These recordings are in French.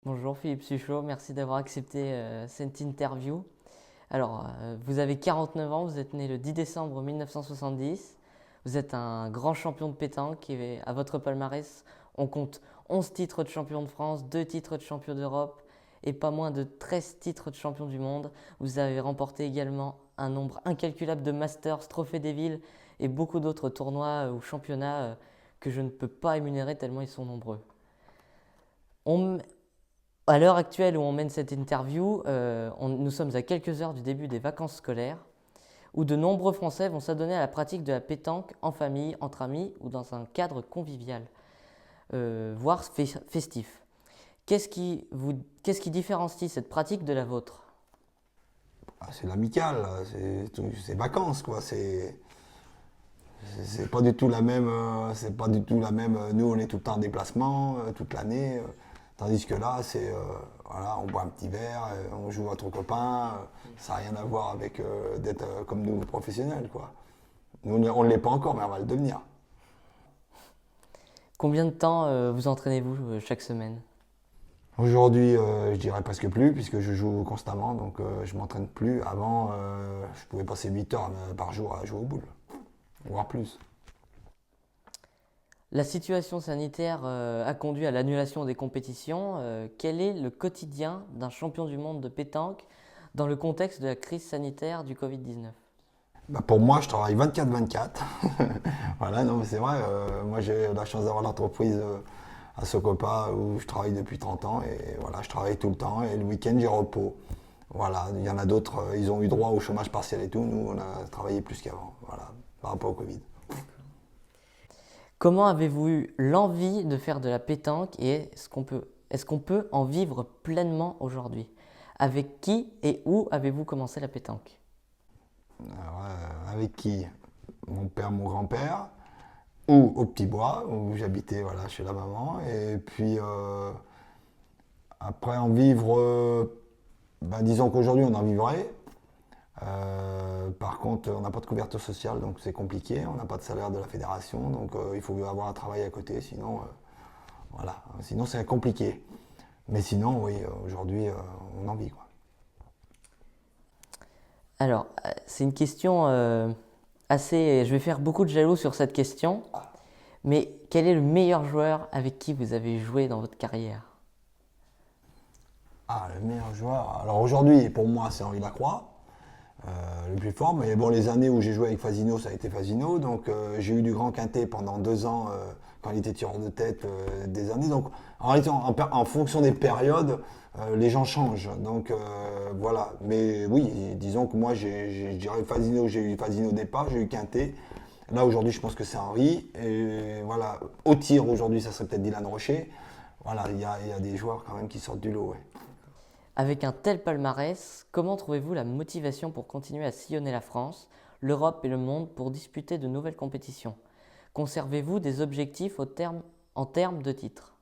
Bonjour Philippe Suchot, merci d'avoir accepté cette interview. Vous avez 49 ans, vous êtes né le 10 décembre 1970, vous êtes un grand champion de pétanque et à votre palmarès, on compte 11 titres de champion de France, 2 titres de champion d'Europe et pas moins de 13 titres de champion du monde. Vous avez remporté également un nombre incalculable de Masters, Trophées des villes et beaucoup d'autres tournois ou championnats que je ne peux pas énumérer tellement ils sont nombreux. On, À l'heure actuelle où on mène cette interview, nous sommes à quelques heures du début des vacances scolaires, où de nombreux Français vont s'adonner à la pratique de la pétanque en famille, entre amis ou dans un cadre convivial, voire festif. Qu'est-ce qui différencie cette pratique de la vôtre? C'est l'amical, c'est vacances quoi. C'est pas du tout la même. C'est pas du tout la même. Nous, on est tout le temps en déplacement toute l'année, tandis que là, voilà, on boit un petit verre, on joue entre copains. Ça n'a rien à voir avec d'être comme nous professionnels quoi. Nous, on ne l'est pas encore, mais on va le devenir. Combien de temps vous entraînez-vous chaque semaine? Aujourd'hui, je dirais presque plus, puisque je joue constamment, donc je m'entraîne plus. Avant, je pouvais passer 8 heures par jour à jouer au boule, voire plus. La situation sanitaire a conduit à l'annulation des compétitions. Quel est le quotidien d'un champion du monde de pétanque dans le contexte de la crise sanitaire du Covid-19? Bah, pour moi, je travaille 24/24. Voilà, non, mais c'est vrai. Moi, j'ai la chance d'avoir l'entreprise à Socopa où je travaille depuis 30 ans. Et voilà, je travaille tout le temps. Et le week-end, j'ai repos. Voilà, il y en a d'autres, ils ont eu droit au chômage partiel et tout. Nous, on a travaillé plus qu'avant. Voilà, par rapport au Covid. Comment avez-vous eu l'envie de faire de la pétanque et est-ce qu'on peut en vivre pleinement aujourd'hui? Avec qui et où avez-vous commencé la pétanque? Alors, avec qui? Mon père, mon grand-père, ou au Petit Bois, où j'habitais voilà, chez la maman. Et puis, après, en vivre, ben, disons qu'aujourd'hui, on en vivrait. Par contre, on n'a pas de couverture sociale, donc c'est compliqué. On n'a pas de salaire de la fédération, donc il faut avoir un travail à côté. Sinon, voilà, sinon c'est compliqué. Mais sinon, oui, aujourd'hui, on en vit, quoi. C'est une question assez. Je vais faire beaucoup de jaloux sur cette question, mais quel est le meilleur joueur avec qui vous avez joué dans votre carrière? Ah, le meilleur joueur. Alors aujourd'hui, pour moi, c'est Henri Lacroix, le plus fort. Mais bon, les années où j'ai joué avec Fasino, ça a été Fasino. Donc j'ai eu du Grand Quintet pendant 2 ans quand il était tireur de tête des années. Donc en réalité, en fonction des périodes, les gens changent. Donc voilà. Mais oui, disons que moi, je dirais Fasino, j'ai eu Fasino au départ, j'ai eu Quintet. Là aujourd'hui, je pense que c'est Henri. Et voilà, au tir aujourd'hui, ça serait peut-être Dylan Rocher. Voilà, il y a des joueurs quand même qui sortent du lot. Ouais. Avec un tel palmarès, comment trouvez-vous la motivation pour continuer à sillonner la France, l'Europe et le monde pour disputer de nouvelles compétitions? Conservez-vous des objectifs en termes de titres?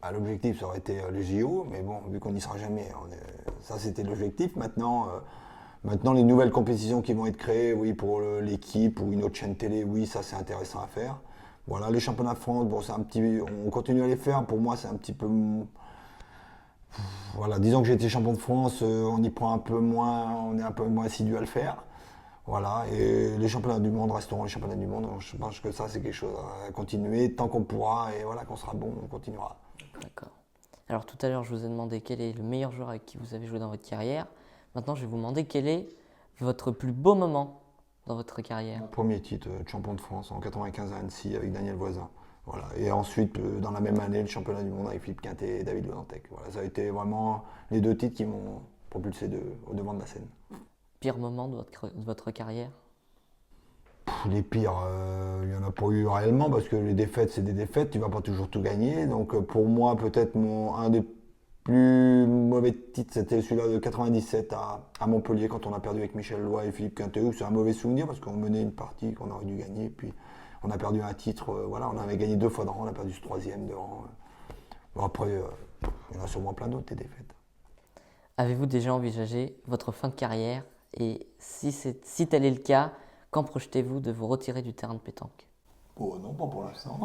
Bah, l'objectif, ça aurait été les JO, mais bon, vu qu'on n'y sera jamais, ça c'était l'objectif. Maintenant, les nouvelles compétitions qui vont être créées, oui, pour l'équipe ou une autre chaîne télé, oui, ça c'est intéressant à faire. Voilà, les championnats de France, bon, on continue à les faire. Pour moi, c'est un petit peu, voilà, disons que j'ai été champion de France, on y prend un peu moins, on est un peu moins assidu à le faire. Voilà, et les championnats du monde resteront les championnats du monde. Je pense que ça, c'est quelque chose à continuer tant qu'on pourra et voilà, qu'on sera bon, on continuera. D'accord. Alors tout à l'heure, je vous ai demandé quel est le meilleur joueur avec qui vous avez joué dans votre carrière. Maintenant, je vais vous demander quel est votre plus beau moment dans votre carrière. Mon premier titre de champion de France en 95 à Annecy avec Daniel Voisin. Voilà. Et ensuite, dans la même année, le championnat du monde avec Philippe Quintet et David Leantec. Voilà, ça a été vraiment les deux titres qui m'ont propulsé au devant de la scène. Pire moment de votre carrière? Les pires, il n'y en a pas eu réellement parce que les défaites, c'est des défaites, tu ne vas pas toujours tout gagner. Donc pour moi, peut-être un des plus mauvais titres, c'était celui-là de 97 à Montpellier quand on a perdu avec Michel Loy et Philippe Quintet. C'est un mauvais souvenir parce qu'on menait une partie qu'on aurait dû gagner. Puis on a perdu un titre, voilà, on avait gagné 2 fois de rang, on a perdu ce troisième de rang. Bon, après, il y en a sûrement plein d'autres, des défaites. Avez-vous déjà envisagé votre fin de carrière? Et si tel est le cas, quand projetez-vous de vous retirer du terrain de pétanque? Oh non, pas pour l'instant.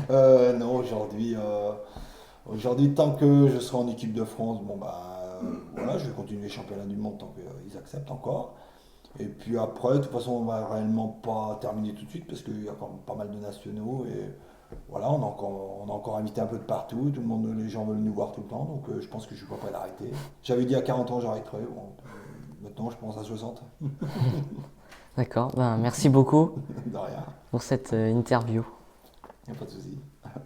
Non, aujourd'hui, Aujourd'hui, tant que je serai en équipe de France, voilà, je vais continuer les championnats du monde tant qu'ils acceptent encore. Et puis après, de toute façon, on va réellement pas terminer tout de suite parce qu'il y a quand même pas mal de nationaux et voilà, on a encore invité un peu de partout. Tout le monde, les gens veulent nous voir tout le temps, donc je pense que je suis pas prêt d'arrêter. J'avais dit à 40 ans j'arrêterais. Bon, maintenant, je pense à 60. D'accord, ben, merci beaucoup De rien, pour cette interview. il n'y a pas de souci.